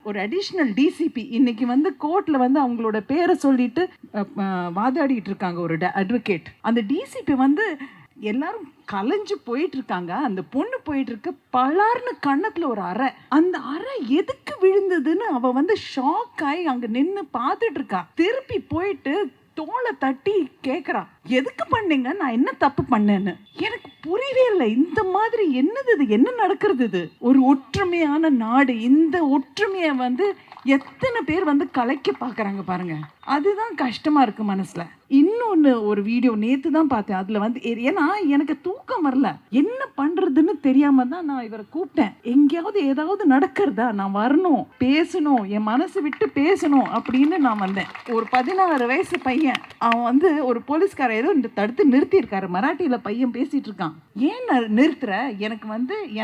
ஒரு additional TCP இன்னைக்கு வந்து கோர்ட்ல வந்து அவங்களோட பேரை சொல்லிட்டு வாதாடிட்டு இருக்காங்க ஒரு அட்வொகேட். அந்த டிசிபி வந்து எல்லாரும் கலைஞ்சு போயிட்டு இருக்காங்க. அந்த பொண்ணு போயிட்டு இருக்கு, பலார்னு கண்ணத்துல ஒரு அறை. அந்த அறை எதுக்கு விழுந்ததுன்னு அவ வந்து ஷாக் ஆகி அங்க நின்று பார்த்துட்டு இருக்கா. திருப்பி போயிட்டு தோலை தட்டி கேட்குறா, எதுக்கு பண்ணீங்க, நான் என்ன தப்பு பண்ணேன்னு. எனக்கு புரியவே இல்லை. இந்த மாதிரி என்னது இது, என்ன நடக்கிறது இது? ஒரு ஒற்றுமையான நாடு, இந்த ஒற்றுமையை வந்து எத்தனை பேர் வந்து கலைக்க பார்க்குறாங்க பாருங்க. அதுதான் கஷ்டமா இருக்கு மனசுல. இன்னொன்று ஒரு வீடியோ நேற்று தான் பார்த்தேன். அதில் வந்து ஏன்னா எனக்கு தூக்கம் வரல, என்ன பண்ணுறதுன்னு தெரியாம தான் நான் இவரை கூப்பிட்டேன். எங்கேயாவது ஏதாவது நடக்கிறதா, நான் வரணும், பேசணும், என் மனசு விட்டு பேசணும் அப்படின்னு நான் வந்தேன். ஒரு 16 வயசு பையன், அவன் வந்து ஒரு போலீஸ்கார ஏதோ தடுத்து நிறுத்தியிருக்காரு. மராட்டியில் பையன் பேசிட்டு இருக்கான். ஏன் நிறுத்துற,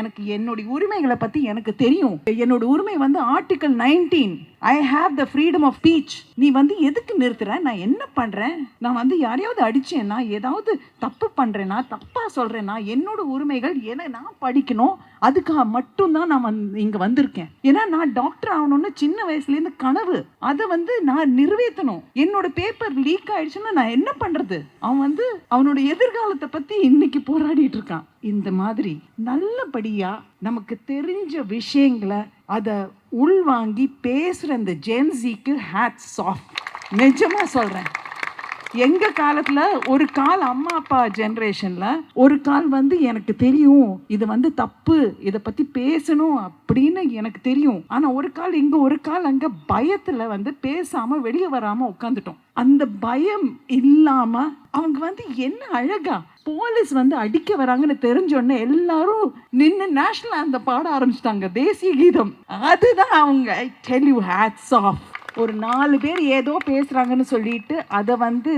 எனக்கு என்னுடைய உரிமைகளை பற்றி எனக்கு தெரியும். என்னோட உரிமை வந்து article 19, I have the freedom of speech. நீ வந்து எதுக்கு நிறுத்துற, நான் என்ன பண்றேன், நான் வந்து யாரையாவது அடிச்சேன்னா, ஏதாவது தப்பு பண்றேன்னா, தப்பா சொல்றேன்னா, என்னோட உரிமைகள் நான் படிக்கணும். அதுக்காக மட்டும்தான் நான் இங்க வந்திருக்கேன். ஏன்னா நான் டாக்டர் ஆகணும்னு சின்ன வயசுல இருந்து கனவு, அதை வந்து நான் நிறைவேற்றணும். என்னோட பேப்பர் லீக் ஆயிடுச்சுன்னா நான் என்ன பண்றது? அவன் வந்து அவனோட எதிர்காலத்தை பத்தி இன்னைக்கு போராடிட்டு இருக்கான். இந்த மாதிரி நல்லபடியா நமக்கு தெரிஞ்ச விஷயங்களை அதை உள்வாங்கி பேசுற இந்த ஜென்சிக்கு ஹேட்ஸ் ஆஃப். நிஜமா சொல்றேன். எங்க காலத்துல ஒரு கால் அம்மா அப்பா ஜெனரேஷன்ல ஒரு கால் வந்து எனக்கு தெரியும் இது வந்து தப்பு, இதை பத்தி பேசணும் அப்படின்னு எனக்கு தெரியும். ஆனா ஒரு கால் இங்க ஒரு கால் அங்க பயத்துல வந்து பேசாம வெளியே வராம உட்காந்துட்டோம். அந்த பயம் இல்லாம அவங்க வந்து என்ன அழகா போலீஸ் வந்து அடிக்க வராங்கன்னு தெரிஞ்சோடனே எல்லாரும் நின்று நேஷனல் அந்த பாட ஆரம்பிச்சிட்டாங்க, தேசிய கீதம். அதுதான் அவங்க. I tell you, hats off. ஒரு 4 பேர் ஏதோ பேசுறாங்கன்னு சொல்லிட்டு அதை வந்து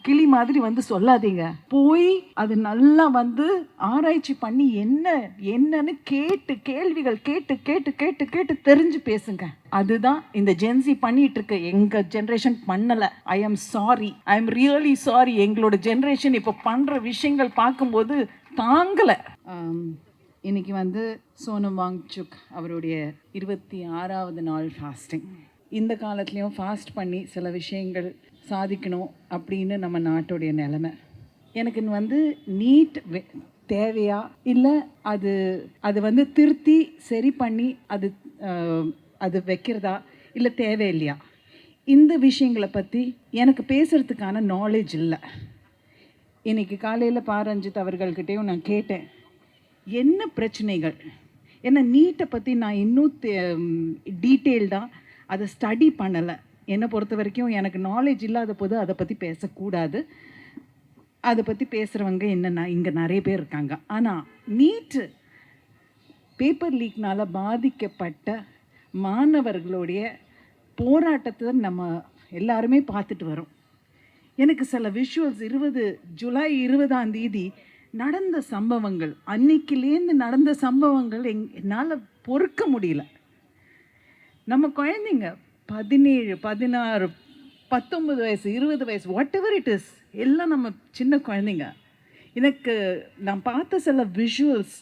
கிளி மாதிரி வந்து சொல்லாதீங்க. போய் அது நல்லா வந்து ஆராய்ச்சி பண்ணி என்னன்னு கேள்விகள் கேட்டு தெரிஞ்சு பேசுங்க. அதுதான் இந்த ஜென்சி பண்ணிட்டு இருக்கு. எங்க ஜெனரேஷன் பண்ணல. I am sorry, I am really sorry. எங்களோட ஜெனரேஷன் இப்போ பண்ற விஷயங்கள் பார்க்கும்போது தாங்கல. இன்னைக்கு வந்து சோனம் வாங்சுக் அவருடைய 26வது நாள் ஃபாஸ்டிங். இந்த காலத்துலேயும் ஃபாஸ்ட் பண்ணி சில விஷயங்கள் சாதிக்கணும் அப்படின்னு நம்ம நாட்டுடைய நிலைமை. எனக்கு வந்து நீட் தேவையா, இல்லை அது வந்து திருத்தி சரி பண்ணி அது வைக்கிறதா, இல்லை தேவையில்லையா, இந்த விஷயங்களை பற்றி எனக்கு பேசுகிறதுக்கான நாலேஜ் இல்லை. இன்றைக்கி காலையில் ரஞ்சித் அவர்கள்கிட்டையும் நான் கேட்டேன், என்ன பிரச்சனைகள். ஏன்னா நீட்டை பற்றி நான் இன்னும் டீட்டெயில்டாக அதை ஸ்டடி பண்ணலை. என்னை பொறுத்த வரைக்கும் எனக்கு நாலேஜ் இல்லாத போது அதை பற்றி பேசக்கூடாது. அதை பற்றி பேசுகிறவங்க என்னென்னா இங்கே நிறைய பேர் இருக்காங்க. ஆனால் நீட்டு பேப்பர் லீக்னால் பாதிக்கப்பட்ட மாணவர்களுடைய போராட்டத்தை நம்ம எல்லாருமே பார்த்துட்டு வரோம். எனக்கு சில விஷுவல்ஸ் ஜூலை 20 நடந்த சம்பவங்கள், அன்னைக்கிலேருந்து நடந்த சம்பவங்கள் என்னால் பொறுக்க முடியல. நம்ம குழந்தைங்க 17, 16, 19 வயசு, 20 வயசு, வாட் எவர் இட் இஸ், எல்லாம் நம்ம சின்ன குழந்தைங்க. எனக்கு நான் பார்த்த சில விஷுவல்ஸ்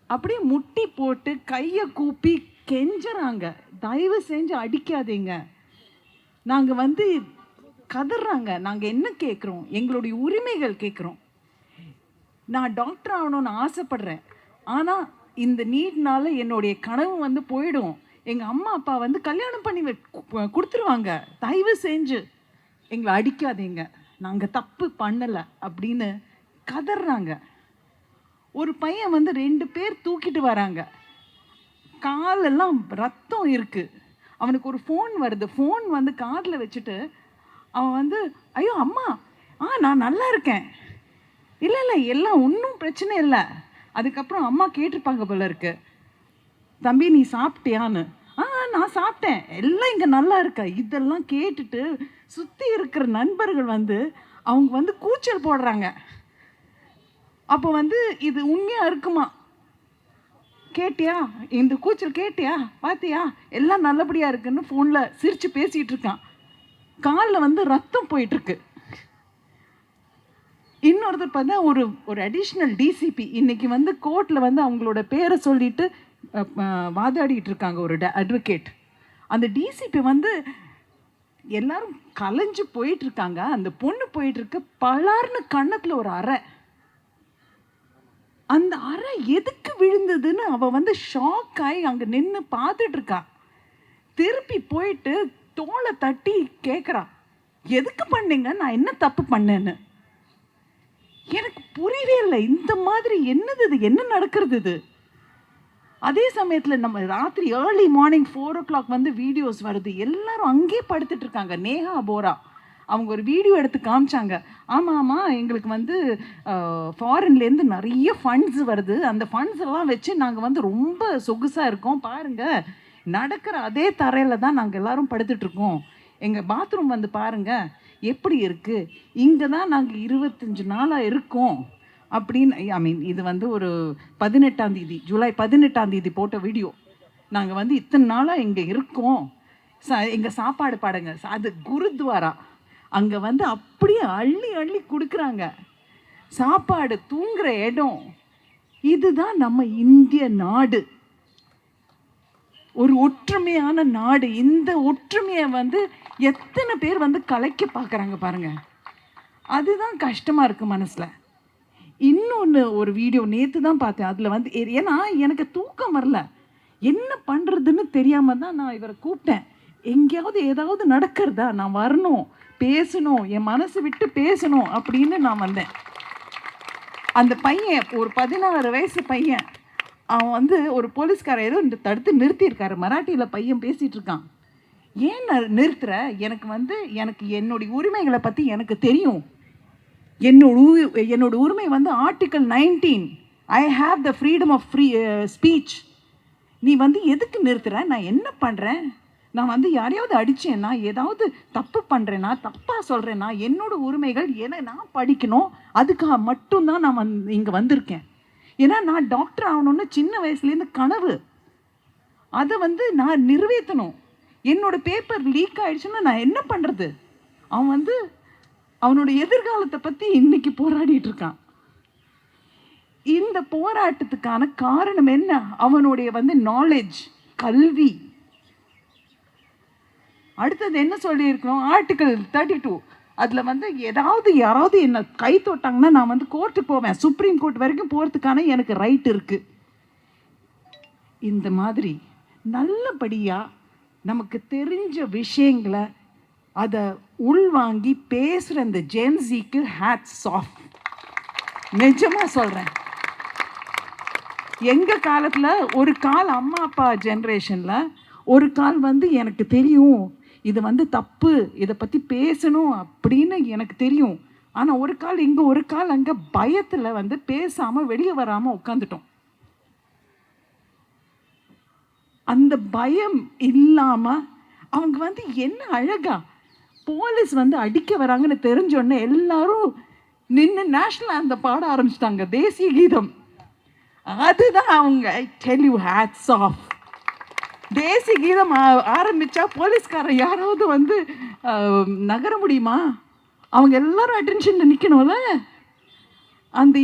அப்படியே முட்டி போட்டு கையை கூப்பி கெஞ்சுறாங்க, தயவு செஞ்சு அடிக்காதீங்க. நாங்கள் வந்து கதறாங்க, நாங்கள் என்ன கேட்குறோம், எங்களுடைய உரிமைகள் கேட்குறோம். நான் டாக்டர் ஆகணும்னு ஆசைப்படுறேன். ஆனால் இந்த நீட்னால என்னுடைய கனவு வந்து போயிடும். எங்கள் அம்மா அப்பா வந்து கல்யாணம் பண்ணி கொடுத்துருவாங்க. தயவு செஞ்சு எங்களை அடிக்காதீங்க, நாங்கள் தப்பு பண்ணலை அப்படின்னு கதறாங்க. ஒரு பையன் வந்து 2 பேர் தூக்கிட்டு வராங்க, காலெல்லாம் ரத்தம் இருக்குது. அவனுக்கு ஒரு ஃபோன் வருது, ஃபோன் வந்து காதில் வச்சுட்டு அவன் வந்து, ஐயோ அம்மா, நான் நல்லா இருக்கேன், இல்லை எல்லாம் ஒன்றும் பிரச்சனை இல்லை. அதுக்கப்புறம் அம்மா கேட்டிருப்பாங்க போல இருக்கு, தம்பி நீ சாப்பிட்டியான்னு. நான் சாப்பிட்டேன், எல்லாம் இங்கே நல்லா இருக்கா. இதெல்லாம் கேட்டுட்டு சுற்றி இருக்கிற நண்பர்கள் வந்து அவங்க வந்து கூச்சல் போடுறாங்க. அப்போ வந்து இது உண்மையாக இருக்குமா, கேட்டியா, இந்த கூச்சல் கேட்டியா, பார்த்தியா, எல்லாம் நல்லபடியாக இருக்குன்னு ஃபோனில் சிரித்து பேசிகிட்டு இருக்கான். காலில் வந்து ரத்தம் போயிட்டுருக்கு. இன்னொருத்தர் பார்த்தா ஒரு அடிஷ்னல் டிசிபி இன்னைக்கு வந்து கோர்ட்டில் வந்து அவங்களோட பேரை சொல்லிட்டு வாதாடிட்டு இருக்காங்க ஒரு அட்வொகேட். அந்த டிசிபி வந்து எல்லாரும் கலைஞ்சு போயிட்டு இருக்காங்க. அந்த பொண்ணு போயிட்டு இருக்கு, பலார்னு கன்னத்துல ஒரு அறை. அந்த அறை எதுக்கு விழுந்ததுன்னு அவ வந்து ஷாக் ஆகி அங்க நின்று பார்த்துட்டு இருக்கா. திருப்பி போயிட்டு தோலை தட்டி கேட்குறா, எதுக்கு பண்ணீங்க, நான் என்ன தப்பு பண்ணேன்னு. எனக்கு புரியவே இல்லை. இந்த மாதிரி என்னது இது, என்ன நடக்கிறது இது? அதே சமயத்தில் நம்ம ராத்திரி ஏர்லி மார்னிங் 4 o'clock வந்து வீடியோஸ் வருது. எல்லாரும் அங்கேயே படுத்துட்டு இருக்காங்க. நேஹா போரா அவங்க ஒரு வீடியோ எடுத்து காமிச்சாங்க. ஆமாம், எங்களுக்கு வந்து ஃபாரின்லேருந்து நிறைய ஃபண்ட்ஸ் வருது, அந்த ஃபண்ட்ஸ் எல்லாம் வச்சு நாங்கள் வந்து ரொம்ப சொகுசாக இருக்கோம், பாருங்கள் நடக்கிற அதே தரையில் தான் நாங்கள் எல்லாரும் படுத்துட்ருக்கோம், எங்கள் பாத்ரூம் வந்து பாருங்கள் எப்படி இருக்குது, இங்கே தான் நாங்கள் 25 நாளாக இருக்கோம் அப்படின்னு. ஐ மீன் இது வந்து ஒரு 18ஆம் தேதி, ஜூலை 18ஆம் தேதி போட்ட வீடியோ. நாங்கள் வந்து இத்தனை நாளாக இங்கே இருக்கோம், எங்கள் சாப்பாடு பாடுங்க. அது குருத்வாரா, அங்கே வந்து அப்படியே அள்ளி அள்ளி கொடுக்குறாங்க சாப்பாடு, தூங்குற இடம். இதுதான் நம்ம இந்திய நாடு, ஒரு ஒற்றுமையான நாடு. இந்த ஒற்றுமையை வந்து எத்தனை பேர் வந்து கலைக்க பார்க்குறாங்க பாருங்க. அதுதான் கஷ்டமாக இருக்குது மனசில். இன்னொன்று ஒரு வீடியோ நேற்று தான் பார்த்தேன். அதில் வந்து ஏன்னா எனக்கு தூக்கம் வரல, என்ன பண்ணுறதுன்னு தெரியாமல் தான் நான் இவரை கூப்பிட்டேன். எங்கேயாவது ஏதாவது நடக்கிறதா, நான் வரணும், பேசணும், என் மனசு விட்டு பேசணும் அப்படின்னு நான் வந்தேன். அந்த பையன் ஒரு 16 வயசு பையன், அவன் வந்து ஒரு போலீஸ்காரர் ஏதோ தடுத்து நிறுத்தியிருக்காரு. மராட்டியில் பையன் பேசிகிட்டு இருக்கான். ஏன் நிறுத்துற, எனக்கு என்னுடைய உரிமைகளை பற்றி எனக்கு தெரியும், என்னோட உரிமை வந்து article 19, I have the freedom of speech. நீ வந்து எதுக்கு நிறுத்துற, நான் என்ன பண்ணுறேன், நான் வந்து யாரையாவது அடித்தேன்னா, ஏதாவது தப்பு பண்ணுறேன்னா, தப்பாக சொல்கிறேன்னா, என்னோட உரிமைகள் நான் படிக்கணும், அதுக்காக மட்டும்தான் நான் இங்கே வந்திருக்கேன். ஏன்னா நான் டாக்டர் ஆகணும்னு சின்ன வயசுலேருந்து கனவு, அதை வந்து நான் நிறைவேற்றணும். என்னோட பேப்பர் லீக் ஆகிடுச்சுன்னா நான் என்ன பண்ணுறது? அவன் வந்து அவனோட எதிர்காலத்தை பற்றி இன்னைக்கு போராடிட்டு இருக்கான். இந்த போராட்டத்துக்கான காரணம் என்ன? அவனுடைய வந்து நாலேஜ், கல்வி. அடுத்தது என்ன சொல்லியிருக்கணும், ஆர்டிக்கல் 32, அதில் வந்து யாராவது என்னை கை தொட்டாங்கன்னா நான் வந்து கோர்ட்டுக்கு போவேன், சுப்ரீம் கோர்ட் வரைக்கும் போகிறதுக்கான எனக்கு ரைட் இருக்குது. இந்த மாதிரி நல்லபடியாக நமக்கு தெரிஞ்ச விஷயங்களை அதை உள்வாங்கி பேசுகிற இந்த ஜென்சிக்கு ஹேட்ஸ் ஆஃப். நிஜமாக சொல்கிறேன். எங்கள் காலத்தில் ஒரு கால் அம்மா அப்பா ஜென்ரேஷனில் ஒரு கால் வந்து எனக்கு தெரியும் இது வந்து தப்பு, இதை பற்றி பேசணும் அப்படின்னு எனக்கு தெரியும். ஆனால் ஒரு கால் இங்கே ஒரு கால் அங்கே, பயத்தில் வந்து பேசாமல் வெளியே வராமல் உட்காந்துட்டோம். அந்த பயம் இல்லாமல் அவங்க வந்து என்ன அழகா போலீஸ் வந்து அடிக்க வராங்கன்னு தெரிஞ்சோடனே எல்லாரும் நின்று நேஷ்னல் ஆந்தம் பாட ஆரம்பிச்சிட்டாங்க, தேசிய கீதம். அதுதான் அவங்க, I tell you hats off. தேசிய கீதம் ஆரம்பித்தா போலீஸ்காரர் யாராவது வந்து நகர முடியுமா? அவங்க எல்லாரும் அட்டென்ஷனில் நிற்கணும்ல. அந்த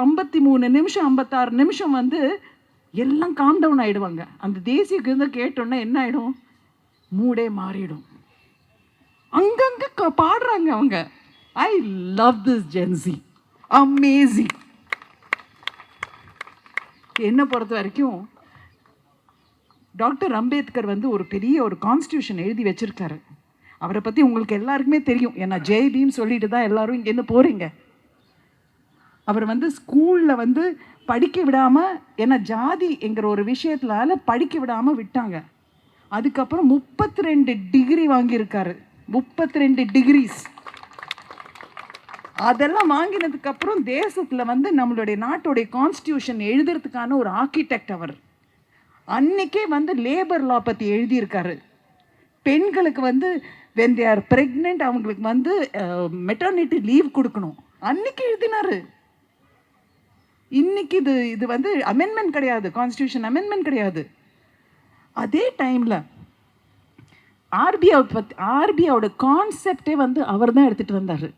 53 நிமிஷம் 56 நிமிஷம் வந்து எல்லாம் காம் டவுன் ஆகிடுவாங்க. அந்த தேசிய கீதம் கேட்டோன்னே என்ன ஆகிடும், மூடே மாறிடும். அங்கங்கே பாடுறாங்க அவங்க. I love this Gen Z, amazing. என்னை பொறுத்த வரைக்கும் டாக்டர் அம்பேத்கர் வந்து ஒரு பெரிய ஒரு கான்ஸ்டியூஷன் எழுதி வச்சிருக்காரு. அவரை பற்றி உங்களுக்கு எல்லாருக்குமே தெரியும். ஏன்னா ஜெய் பீம் சொல்லிட்டு தான் எல்லாரும் இங்கேருந்து போகிறீங்க. அவர் வந்து ஸ்கூலில் வந்து படிக்க விடாமல், ஏன்னா ஜாதி என்கிற ஒரு விஷயத்தினால படிக்க விடாமல் விட்டாங்க. அதுக்கப்புறம் 32 டிகிரி வாங்கியிருக்காரு, 32 டிகிரிஸ். அதெல்லாம் வாங்கினதுக்கப்புறம் தேசத்தில் வந்து நம்மளுடைய நாட்டுடைய கான்ஸ்டியூஷன் எழுதுறதுக்கான ஒரு ஆர்கிடெக்ட் அவர். அன்னைக்கே வந்து லேபர் லா பற்றி எழுதியிருக்காரு. பெண்களுக்கு வந்து when they are pregnant அவங்களுக்கு வந்து மெட்டர்னிட்டி லீவ் கொடுக்கணும், அன்னைக்கு எழுதினாரு. இன்னைக்கு இது வந்து அமெண்ட்மெண்ட் கிடையாது, கான்ஸ்டியூஷன் அமெண்ட்மெண்ட் கிடையாது. அதே டைமில் ஆர்பிஐயோட கான்செப்டே வந்து அவர் தான் எடுத்துகிட்டு வந்தார்.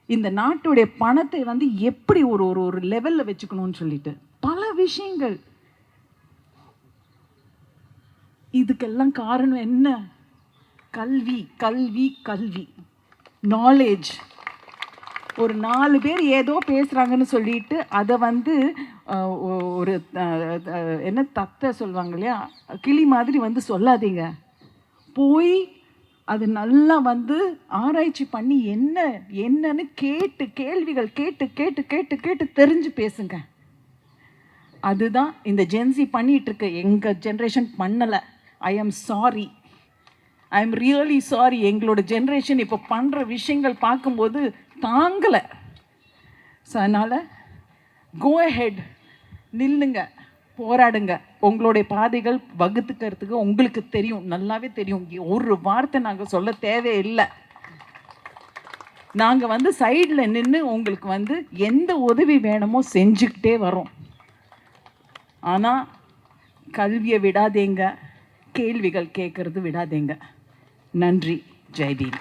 இந்த நாட்டுடைய பணத்தை வந்து எப்படி ஒரு லெவலில் வச்சுக்கணும்னு சொல்லிட்டு பல விஷயங்கள். இதுக்கெல்லாம் காரணம் என்ன? கல்வி கல்வி கல்வி, நாலேஜ். ஒரு 4 பேர் ஏதோ பேசுகிறாங்கன்னு சொல்லிட்டு அதை வந்து ஒரு என்ன தத்தை சொல்லுவாங்க இல்லையா, கிளி மாதிரி வந்து சொல்லாதீங்க. போய் அது நல்லா வந்து ஆராய்ச்சி பண்ணி என்னன்னு கேட்டு, கேள்விகள் கேட்டு கேட்டு கேட்டு கேட்டு தெரிஞ்சு பேசுங்க. அதுதான் இந்த ஜென்சி பண்ணிகிட்ருக்கு. எங்கள் ஜென்ரேஷன் பண்ணலை. I am sorry, I am really sorry. எங்களோட ஜென்ரேஷன் இப்போ பண்ணுற விஷயங்கள் பார்க்கும்போது தாங்கலை. ஸோ அதனால் கோ அஹெட், நில்லுங்க, போராடுங்க. உங்களுடைய பாதைகள் வகுத்துக்கிறதுக்கு உங்களுக்கு தெரியும், நல்லாவே தெரியும். ஒரு வார்த்தை நாங்கள் சொல்ல தேவையில்லை. நாங்கள் வந்து சைடில் நின்று உங்களுக்கு வந்து எந்த உதவி வேணுமோ செஞ்சுக்கிட்டே வரோம். ஆனால் கல்வியை விடாதீங்க, கேள்விகள் கேட்கறது விடாதீங்க. நன்றி. ஜெய் பீம்.